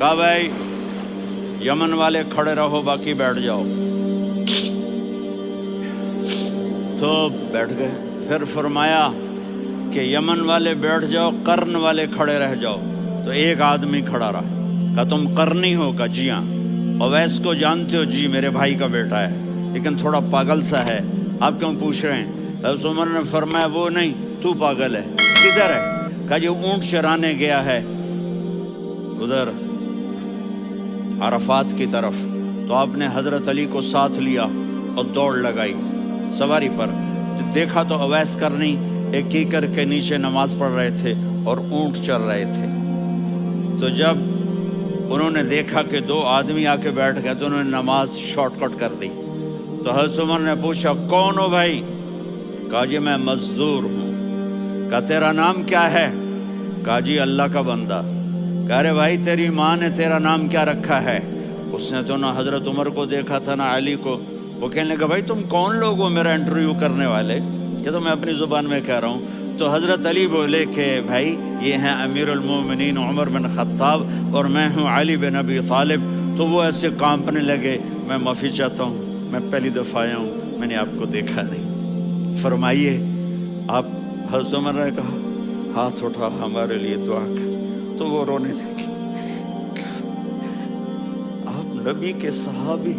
کہا بھائی یمن والے کھڑے رہو باقی بیٹھ جاؤ، تو بیٹھ گئے۔ پھر فرمایا کہ یمن والے بیٹھ جاؤ، قرن والے کھڑے رہ جاؤ، تو ایک آدمی کھڑا رہا۔ کہا تم قرنی ہو؟ کہا جی ہاں۔ اویس کو جانتے ہو؟ جی میرے بھائی کا بیٹا ہے لیکن تھوڑا پاگل سا ہے، آپ کیوں پوچھ رہے ہیں؟ حضرت عمر نے فرمایا وہ نہیں، تو پاگل ہے۔ کدھر ہے؟ کہا جی اونٹ چرانے گیا ہے ادھر عرفات کی طرف۔ تو آپ نے حضرت علی کو ساتھ لیا اور دوڑ لگائی سواری پر۔ دیکھا تو اویس کرنی ایک کیکر کے نیچے نماز پڑھ رہے تھے اور اونٹ چر رہے تھے۔ تو جب انہوں نے دیکھا کہ دو آدمی آ کے بیٹھ گئے تو انہوں نے نماز شارٹ کٹ کر دی۔ تو حضرت عمر نے پوچھا کون ہو بھائی؟ کہا جی میں مزدور ہوں۔ کہا تیرا نام کیا ہے؟ کہا جی اللہ کا بندہ۔ کہا رے بھائی تیری ماں نے تیرا نام کیا رکھا ہے؟ اس نے تو نہ حضرت عمر کو دیکھا تھا نہ علی کو۔ وہ کہنے لگا بھائی تم کون لوگ ہو میرا انٹرویو کرنے والے؟ یہ تو میں اپنی زبان میں کہہ رہا ہوں۔ تو حضرت علی بولے کہ بھائی یہ ہیں امیر المومنین عمر بن خطاب اور میں ہوں علی بن ابی طالب۔ تو وہ ایسے کانپنے لگے، میں معافی چاہتا ہوں، میں پہلی دفعہ آیا ہوں، میں نے آپ کو دیکھا نہیں، فرمائیے آپ۔ حضرت عمر نے کہا ہاتھ اٹھا ہمارے لیے دعا کر۔ تو وہ رونے لگے۔ آپ نبی کے صحابی،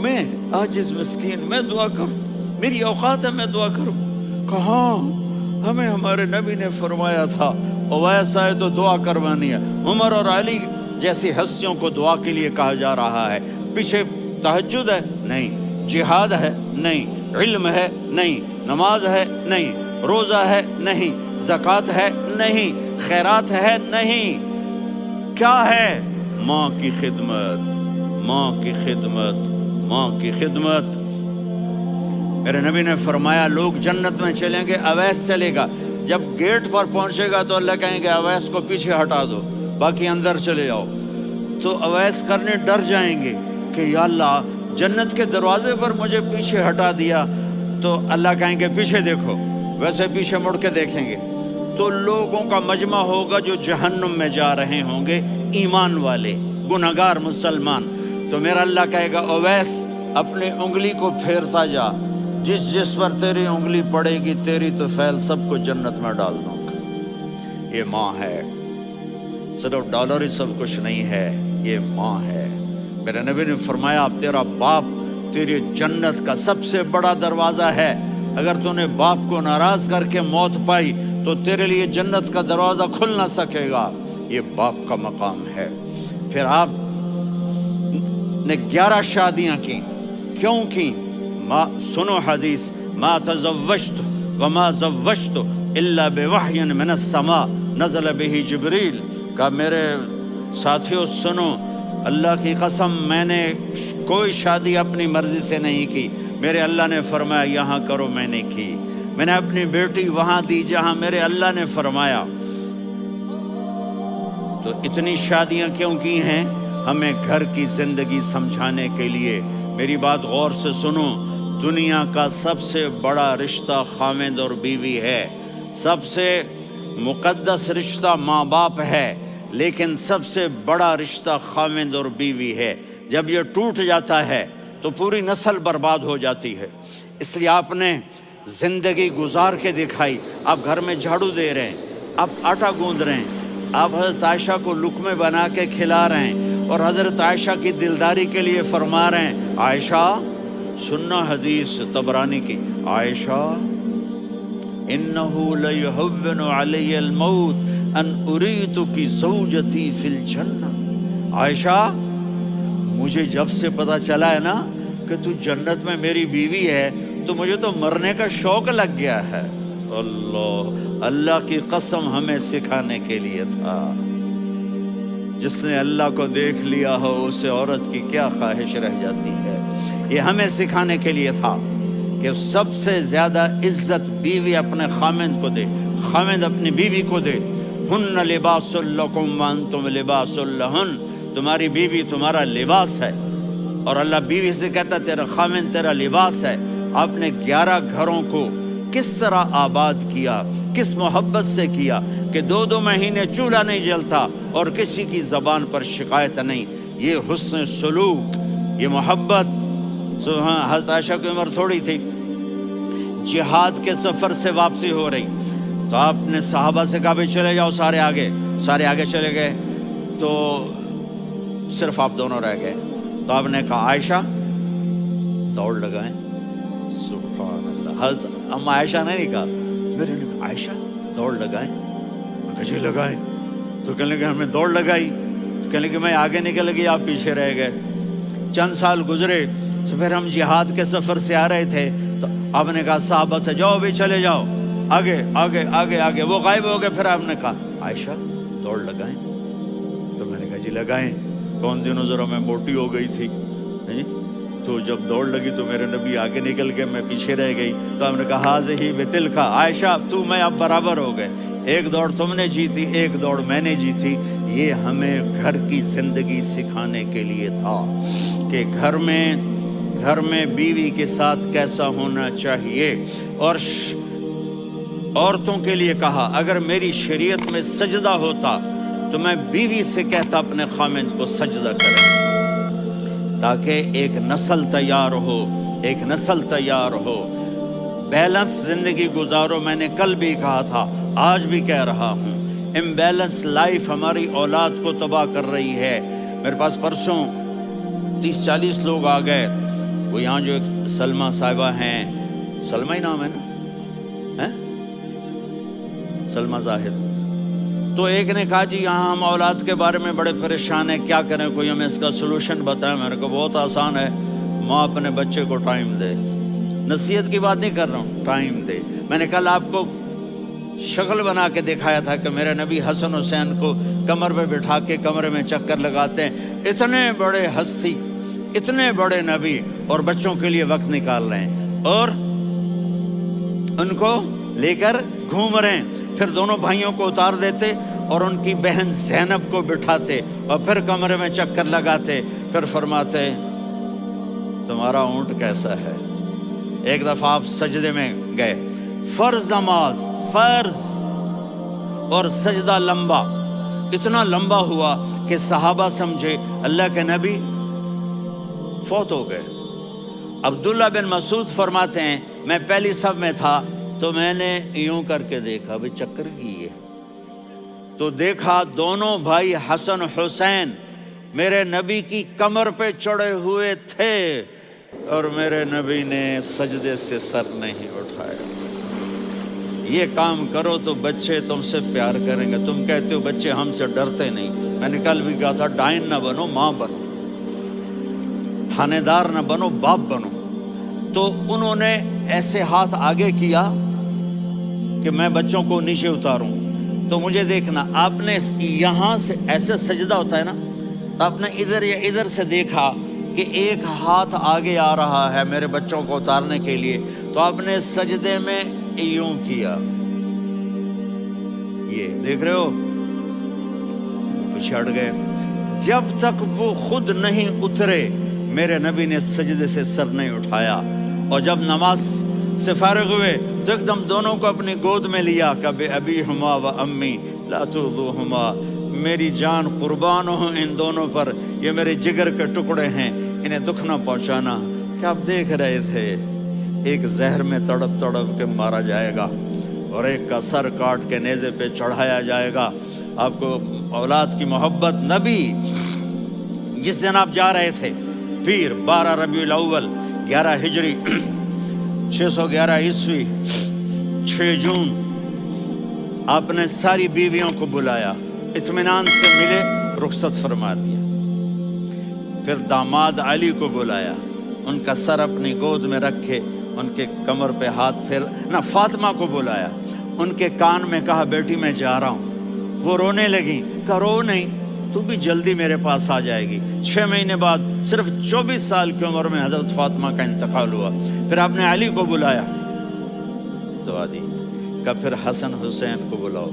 میں عاجز مسکین میں دعا کروں؟ میری اوقات ہے میں دعا کروں؟ کہاں ہمیں ہمارے نبی نے فرمایا تھا اویس آئے تو دعا کروانی ہے۔ عمر اور علی جیسی ہستیوں کو دعا کے لیے کہا جا رہا ہے۔ پیچھے تہجد ہے؟ نہیں۔ جہاد ہے؟ نہیں۔ علم ہے؟ نہیں۔ نماز ہے؟ نہیں۔ روزہ ہے؟ نہیں۔ زکوٰۃ ہے؟ نہیں۔ خیرات ہے؟ نہیں۔ کیا ہے؟ ماں کی خدمت، ماں کی خدمت، ماں کی خدمت۔ میرے نبی نے فرمایا لوگ جنت میں چلیں گے، اویس چلے گا۔ جب گیٹ پر پہنچے گا تو اللہ کہیں گے اویس کو پیچھے ہٹا دو، باقی اندر چلے جاؤ۔ تو اویس کرنے ڈر جائیں گے کہ یا اللہ جنت کے دروازے پر مجھے پیچھے ہٹا دیا۔ تو اللہ کہیں گے پیچھے دیکھو، ویسے پیچھے مڑ کے دیکھیں گے تو لوگوں کا مجمع ہوگا جو جہنم میں جا رہے ہوں گے، ایمان والے، گنہگار مسلمان۔ تو میرا اللہ کہے گا اویس اپنی انگلی کو پھیرتا جا، جس جس پر تیری انگلی پڑے گی تیری تو فیل سب کو جنت میں ڈال دوں گا۔ یہ ماں ہے، صرف ڈالر ہی سب کچھ نہیں ہے، یہ ماں ہے۔ میرے نبی نے فرمایا اب تیرا باپ تیری جنت کا سب سے بڑا دروازہ ہے، اگر تو نے باپ کو ناراض کر کے موت پائی تو تیرے لیے جنت کا دروازہ کھل نہ سکے گا۔ یہ باپ کا مقام ہے۔ پھر آپ نے 11 شادیاں کی، کیوں کی؟ سنو حدیث، ما تزوجت وما زوجت الا بوحی من السماء نزل به جبریل۔ کہا میرے ساتھیوں سنو، اللہ کی قسم میں نے کوئی شادی اپنی مرضی سے نہیں کی، میرے اللہ نے فرمایا یہاں کرو، میں نے کی۔ میں نے اپنی بیٹی وہاں دی جہاں میرے اللہ نے فرمایا۔ تو اتنی شادیاں کیوں کی ہیں؟ ہمیں گھر کی زندگی سمجھانے کے لیے۔ میری بات غور سے سنو، دنیا کا سب سے بڑا رشتہ خاوند اور بیوی ہے، سب سے مقدس رشتہ ماں باپ ہے، لیکن سب سے بڑا رشتہ خاوند اور بیوی ہے۔ جب یہ ٹوٹ جاتا ہے تو پوری نسل برباد ہو جاتی ہے۔ اس لیے آپ نے زندگی گزار کے دکھائی۔ آپ گھر میں جھاڑو دے رہے ہیں، آپ آٹا گوندھ رہے ہیں، آپ حضرت عائشہ کو لقمے بنا کے کھلا رہے ہیں، اور حضرت عائشہ کی دلداری کے لیے فرما رہے ہیں عائشہ سننا حدیث طبرانی کی، عائشہ انہو لیہون علی الموت ان اریتک زوجتی فی الجنہ۔ عائشہ مجھے جب سے پتا چلا ہے نا کہ تو جنت میں میری بیوی ہے تو مجھے تو مرنے کا شوق لگ گیا ہے۔ اللہ کی قسم ہمیں سکھانے کے لیے تھا۔ جس نے اللہ کو دیکھ لیا ہو اسے عورت کی کیا خواہش رہ جاتی ہے۔ یہ ہمیں سکھانے کے لیے تھا کہ سب سے زیادہ عزت بیوی اپنے خاوند کو دے، خاوند اپنی بیوی کو دے۔ ہن لباس لکم وانتم لباس لہن، تمہاری بیوی تمہارا لباس ہے، اور اللہ بیوی سے کہتا تیرا خاوند تیرا لباس ہے۔ آپ نے 11 گھروں کو کس طرح آباد کیا، کس محبت سے کیا کہ 2 مہینے چولہا نہیں جلتا اور کسی کی زبان پر شکایت نہیں۔ یہ حسن سلوک، یہ محبت۔ سبحان، حضرت عائشہ کی عمر تھوڑی تھی، جہاد کے سفر سے واپسی ہو رہی، تو آپ نے صحابہ سے کہا بھی چلے جاؤ سارے آگے چلے گئے، تو صرف آپ دونوں رہ گئے۔ تو آپ نے کہا عائشہ دوڑ لگائیں۔ سبحان اللہ، حضرت اما عائشہ نے نہیں کہا، میرے نے کہا عائشہ دوڑ لگائیں، جی لگائیں۔ تو کہنے لگے ہمیں دوڑ لگائی، تو کہنے لگے میں آگے نکل گئی، آپ پیچھے رہ گئے۔ چند سال گزرے تو پھر ہم جہاد کے سفر سے آ رہے تھے، تو آپ نے کہا صحابہ سے جاؤ بھی چلے جاؤ آگے، وہ غائب ہو گئے۔ پھر آپ نے کہا عائشہ دوڑ لگائیں، تو میں نے کہا جی لگائیں۔ کون دنوں ذرا میں موٹی ہو گئی تھی، تو جب دوڑ لگی تو میرے نبی آگے نکل گئے، میں پیچھے رہ گئی۔ تو ہم نے کہا ہاذہ بتلک، عائشہ تو میں اب برابر ہو گئے، ایک دوڑ تم نے جیتی، ایک دوڑ میں نے جیتی۔ یہ ہمیں گھر کی زندگی سکھانے کے لیے تھا کہ گھر میں بیوی کے ساتھ کیسا ہونا چاہیے۔ اور عورتوں کے لیے کہا اگر میری شریعت میں سجدہ ہوتا تو میں بیوی سے کہتا اپنے خامند کو سجدہ کرے، تاکہ ایک نسل تیار ہو، بیلنس زندگی گزارو۔ میں نے کل بھی کہا تھا، آج بھی کہہ رہا ہوں، امبیلنس لائف ہماری اولاد کو تباہ کر رہی ہے۔ میرے پاس پرسوں 30-40 لوگ آ گئے، وہ یہاں جو ایک سلمہ صاحبہ ہیں، سلمہ ہی نام ہے نا، سلمہ زاہد، تو ایک نے کہا جی یہاں ہم اولاد کے بارے میں بڑے پریشان ہیں، کیا کریں، کوئی ہمیں اس کا سلوشن بتائیں۔ میں نے کہا بہت آسان ہے، ماں اپنے بچے کو ٹائم دے، نصیحت کی بات نہیں کر رہا ہوں، ٹائم دے۔ میں نے کل آپ کو شکل بنا کے دکھایا تھا کہ میرے نبی حسن حسین کو کمر پہ بٹھا کے کمرے میں چکر لگاتے ہیں، اتنے بڑے ہستی، اتنے بڑے نبی، اور بچوں کے لیے وقت نکال رہے ہیں اور ان کو لے کر گھوم رہے ہیں۔ پھر دونوں بھائیوں کو اتار دیتے اور ان کی بہن زینب کو بٹھاتے اور پھر کمرے میں چکر لگاتے، پھر فرماتے تمہارا اونٹ کیسا ہے۔ ایک دفعہ آپ سجدے میں گئے، فرض نماز، فرض، اور سجدہ لمبا، اتنا لمبا ہوا کہ صحابہ سمجھے اللہ کے نبی فوت ہو گئے۔ عبداللہ بن مسعود فرماتے ہیں میں پہلی صف میں تھا تو میں نے یوں کر کے دیکھا، بھئی چکر کی ہے، تو دیکھا دونوں بھائی حسن حسین میرے نبی کی کمر پہ چڑھے ہوئے تھے اور میرے نبی نے سجدے سے سر نہیں اٹھایا۔ یہ کام کرو تو بچے تم سے پیار کریں گے۔ تم کہتے ہو بچے ہم سے ڈرتے نہیں، میں نے کل بھی کہا تھا ڈائن نہ بنو، ماں بنو، تھانے دار نہ بنو، باپ بنو۔ تو انہوں نے ایسے ہاتھ آگے کیا کہ میں بچوں کو نیچے اتاروں، تو مجھے دیکھنا، آپ نے یہاں سے ایسے سجدہ ہوتا ہے نا، تو آپ نے ادھر یا ادھر سے دیکھا کہ ایک ہاتھ آگے آ رہا ہے میرے بچوں کو اتارنے کے لیے، تو آپ نے سجدے میں یوں کیا، یہ دیکھ رہے ہو، پیچھے ہٹ گئے۔ جب تک وہ خود نہیں اترے میرے نبی نے سجدے سے سر نہیں اٹھایا۔ اور جب نماز سے فارغ ہوئے تو ایک دم دونوں کو اپنی گود میں لیا کہ بے ابیہما و امی لا تؤذوہما، میری جان قربان ہو ان دونوں پر، یہ میرے جگر کے ٹکڑے ہیں، انہیں دکھ نہ پہنچانا۔ کہ آپ دیکھ رہے تھے ایک زہر میں تڑپ تڑپ کے مارا جائے گا اور ایک کا سر کاٹ کے نیزے پہ چڑھایا جائے گا۔ آپ کو اولاد کی محبت، نبی جس دن آپ جا رہے تھے پیر 12 ربیع الاول 11 ہجری 611 عیسوی 6 جون، آپ نے ساری بیویوں کو بلایا، اطمینان سے ملے، رخصت فرما دیا۔ پھر داماد علی کو بلایا، ان کا سر اپنی گود میں رکھے، ان کے کمر پہ ہاتھ پھیر نہ، فاطمہ کو بلایا، ان کے کان میں کہا بیٹی میں جا رہا ہوں۔ وہ رونے لگیں، کہا رو نہیں، تو بھی جلدی میرے پاس آ جائے گی۔ 6 مہینے بعد صرف 24 سال کی عمر میں حضرت فاطمہ کا انتقال ہوا۔ پھر آپ نے علی کو بلایا، دعا دی، کہا پھر حسن حسین کو بلاؤ۔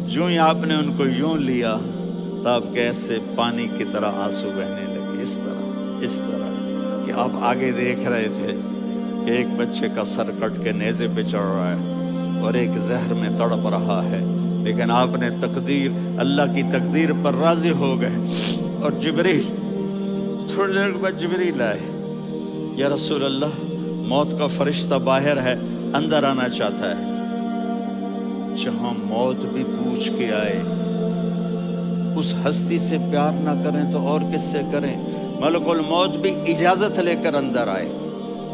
جو ہی آپ نے ان کو یوں لیا تو آپ کے ایسے پانی کی طرح آنسو بہنے لگے، اس طرح کہ آپ آگے دیکھ رہے تھے کہ ایک بچے کا سر کٹ کے نیزے پہ چڑھ رہا ہے اور ایک زہر میں تڑپ رہا ہے، لیکن آپ نے تقدیر، اللہ کی تقدیر پر راضی ہو گئے۔ اور جبریل، تھوڑی دیر کے بعد جبریل آئے، یا رسول اللہ موت کا فرشتہ باہر ہے، اندر آنا چاہتا ہے۔ جہاں موت بھی پوچھ کے آئے، اس ہستی سے پیار نہ کریں تو اور کس سے کریں؟ ملک الموت بھی اجازت لے کر اندر آئے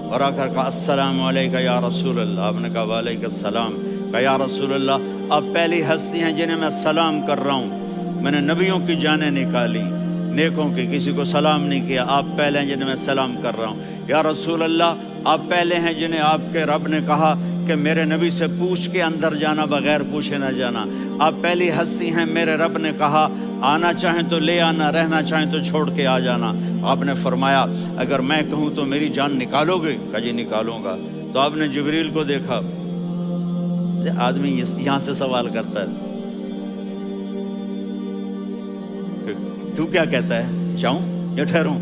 اور آ کر کہا السلام علیکہ یا رسول اللہ۔ آپ نے کہا وعلیکم السلام۔ کہا یا رسول اللہ آپ پہلی ہستی ہیں جنہیں میں سلام کر رہا ہوں، میں نے نبیوں کی جانیں نکالی، نیکوں کی، کسی کو سلام نہیں کیا، آپ پہلے ہیں جنہیں میں سلام کر رہا ہوں۔ یا رسول اللہ آپ پہلے ہیں جنہیں آپ کے رب نے کہا کہ میرے نبی سے پوچھ کے اندر جانا، بغیر پوچھے نہ جانا۔ آپ پہلی ہستی ہیں، میرے رب نے کہا آنا چاہیں تو لے آنا، رہنا چاہیں تو چھوڑ کے آ جانا۔ آپ نے فرمایا اگر میں کہوں تو میری جان نکالو گے؟ کہا جی نکالوں گا۔ تو آپ نے جبریل کو دیکھا، آدمی یہاں سے سوال کرتا ہے کہ تو کیا کہتا ہے، جاؤں یا ٹھہروں؟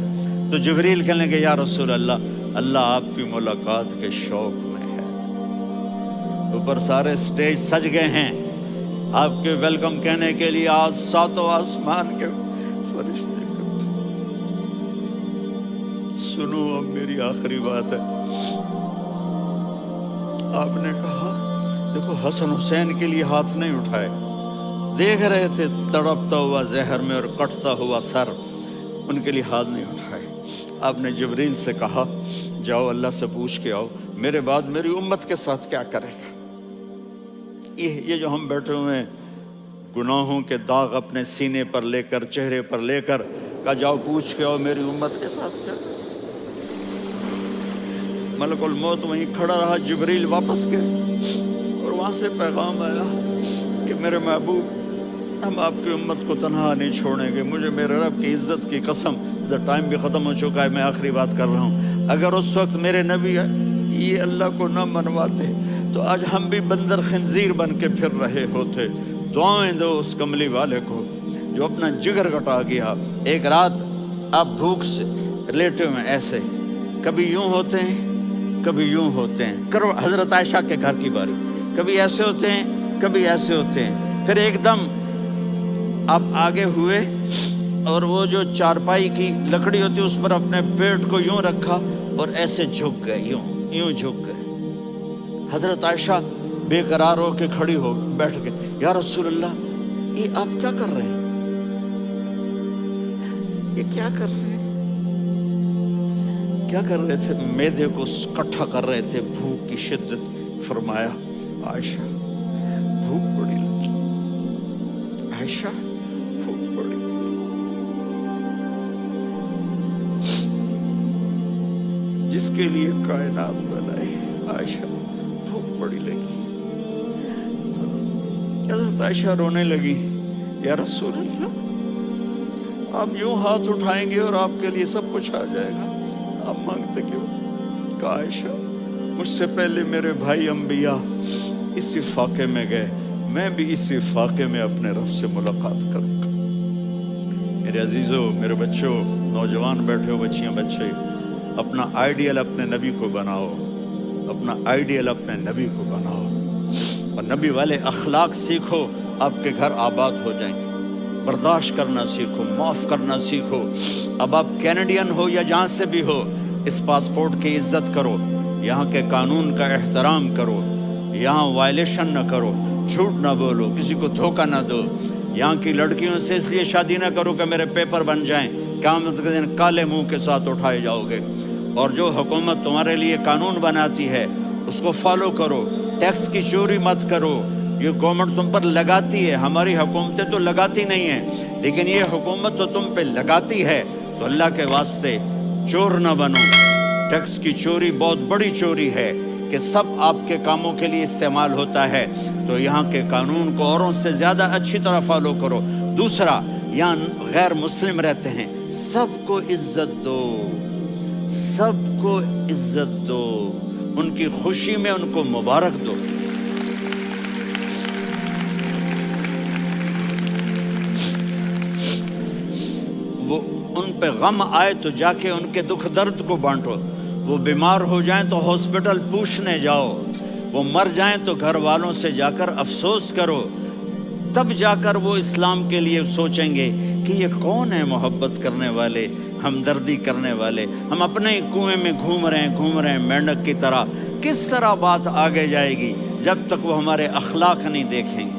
تو جبریل کہنے لگے یا رسول اللہ اللہ آپ کی ملاقات کے شوق میں ہے۔ اوپر سارے سٹیج سج گئے ہیں آپ کے ویلکم کہنے کے لیے، آج ساتوں آسمان کے فرشتے۔ سنو اب میری آخری بات ہے۔ آپ نے کہا دیکھو حسن حسین کے لیے ہاتھ نہیں اٹھائے، دیکھ رہے تھے تڑپتا ہوا زہر میں اور کٹتا ہوا سر، ان کے لیے ہاتھ نہیں اٹھائے۔ آپ نے جبریل سے کہا جاؤ اللہ سے پوچھ کے آؤ میرے بعد میری امت کے ساتھ کیا کرے گا۔ یہ جو ہم بیٹھے ہوئے ہیں گناہوں کے داغ اپنے سینے پر لے کر، چہرے پر لے کر، کہا جاؤ پوچھ کے آؤ میری امت کے ساتھ کیا کرے۔ ملک الموت وہیں کھڑا رہا، جبریل واپس گئے اور وہاں سے پیغام آیا کہ میرے محبوب ہم آپ کی امت کو تنہا نہیں چھوڑیں گے، مجھے میرے رب کی عزت کی قسم، ٹائم بھی ختم ہو چکا ہے، میں آخری بات کر رہا ہوں، اگر اس وقت میرے نبی یہ اللہ کو نہ منواتے تو آج ہم بھی بندر خنزیر بن کے پھر رہے ہوتے۔ دعائیں دو اس کملی والے کو جو اپنا جگر کٹا گیا۔ ایک رات آپ بھوک سے لیٹے ہوئے ایسے، کبھی یوں ہوتے ہیں کبھی یوں ہوتے ہیں، کرو حضرت عائشہ کے گھر کی باری، کبھی ایسے ہوتے ہیں کبھی ایسے ہوتے ہیں، پھر ایک دم آپ آگے ہوئے اور وہ جو چارپائی کی لکڑی ہوتی اس پر اپنے پیٹ کو یوں رکھا اور ایسے جھک گئے، یوں جھک گئے۔ حضرت عائشہ بے قرار ہو کے کھڑی ہو بیٹھ گئے، یا رسول اللہ یہ آپ کیا کر رہے ہیں، یہ کیا کر رہے ہیں؟ کیا کر رہے تھے؟ معدے کو کٹھا کر رہے تھے، بھوک کی شدت۔ فرمایا عائشہ بھوک بڑی لگی، عائشہ بھوک بڑی لگی، جس کے لیے کائنات بنائی، عائشہ بھوک بڑی لگی۔ تو حضرت عائشہ رونے لگی، یا رسول اللہ آپ یوں ہاتھ اٹھائیں گے اور آپ کے لیے سب کچھ آ جائے گا، آپ مانگتے کیوں؟ کہا عائشہ مجھ سے پہلے میرے بھائی انبیاء اسی فاقے میں گئے، میں بھی اسی فاقے میں اپنے رب سے ملاقات کروں گا۔ میرے عزیزوں، میرے بچوں، نوجوان بیٹھے ہو، بچیاں بچے، اپنا آئیڈیل اپنے نبی کو بناؤ، اپنا آئیڈیل اپنے نبی کو بناؤ اور نبی والے اخلاق سیکھو، آپ کے گھر آباد ہو جائیں گے۔ برداشت کرنا سیکھو، معاف کرنا سیکھو۔ اب آپ کینیڈین ہو یا جہاں سے بھی ہو، اس پاسپورٹ کی عزت کرو، یہاں کے قانون کا احترام کرو، یہاں وائلیشن نہ کرو، جھوٹ نہ بولو، کسی کو دھوکہ نہ دو۔ یہاں کی لڑکیوں سے اس لیے شادی نہ کرو کہ میرے پیپر بن جائیں، قیامت کے دن کالے منہ کے ساتھ اٹھائے جاؤ گے۔ اور جو حکومت تمہارے لیے قانون بناتی ہے اس کو فالو کرو، ٹیکس کی چوری مت کرو۔ یہ گورنمنٹ تم پر لگاتی ہے، ہماری حکومتیں تو لگاتی نہیں ہیں، لیکن یہ حکومت تو تم پہ لگاتی ہے، تو اللہ کے واسطے چور نہ بنو۔ ٹیکس کی چوری بہت بڑی چوری ہے کہ سب آپ کے کاموں کے لیے استعمال ہوتا ہے، تو یہاں کے قانون کو اوروں سے زیادہ اچھی طرح فالو کرو۔ دوسرا، یہاں غیر مسلم رہتے ہیں، سب کو عزت دو، سب کو عزت دو، ان کی خوشی میں ان کو مبارک دو۔ وہ ان پہ غم آئے تو جا کے ان کے دکھ درد کو بانٹو، وہ بیمار ہو جائیں تو ہاسپٹل پوچھنے جاؤ، وہ مر جائیں تو گھر والوں سے جا کر افسوس کرو، تب جا کر وہ اسلام کے لیے سوچیں گے کہ یہ کون ہے محبت کرنے والے، ہمدردی کرنے والے۔ ہم اپنے ہی کنویں میں گھوم رہے ہیں مینڈک کی طرح۔ کس طرح بات آگے جائے گی جب تک وہ ہمارے اخلاق نہیں دیکھیں گے،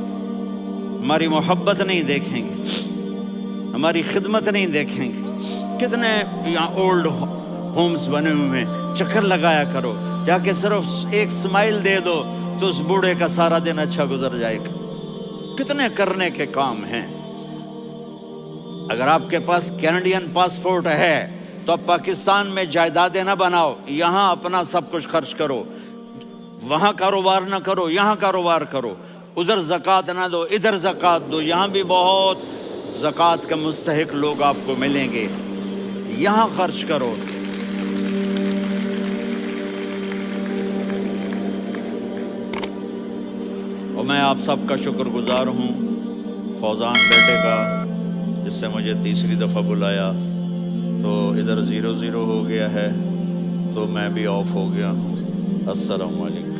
ہماری محبت نہیں دیکھیں گے، ہماری خدمت نہیں دیکھیں گے۔ کتنے یہاں اولڈ ہومز بنے ہوئے ہیں، چکر لگایا کرو، جا کے صرف ایک سمائل دے دو تو اس بوڑھے کا سارا دن اچھا گزر جائے گا۔ کتنے کرنے کے کام ہیں۔ اگر آپ کے پاس کینیڈین پاسپورٹ ہے تو اب پاکستان میں جائیدادیں نہ بناؤ، یہاں اپنا سب کچھ خرچ کرو، وہاں کاروبار نہ کرو، یہاں کاروبار کرو، ادھر زکوٰۃ نہ دو، ادھر زکوٰۃ دو، یہاں بھی بہت زکوٰۃ کے مستحق لوگ آپ کو ملیں گے، یہاں خرچ کرو۔ اور میں آپ سب کا شکر گزار ہوں، فوزان بیٹے کا، جس سے مجھے تیسری دفعہ بلایا، تو ادھر 0-0 ہو گیا ہے تو میں بھی آف ہو گیا ہوں۔ السلام علیکم۔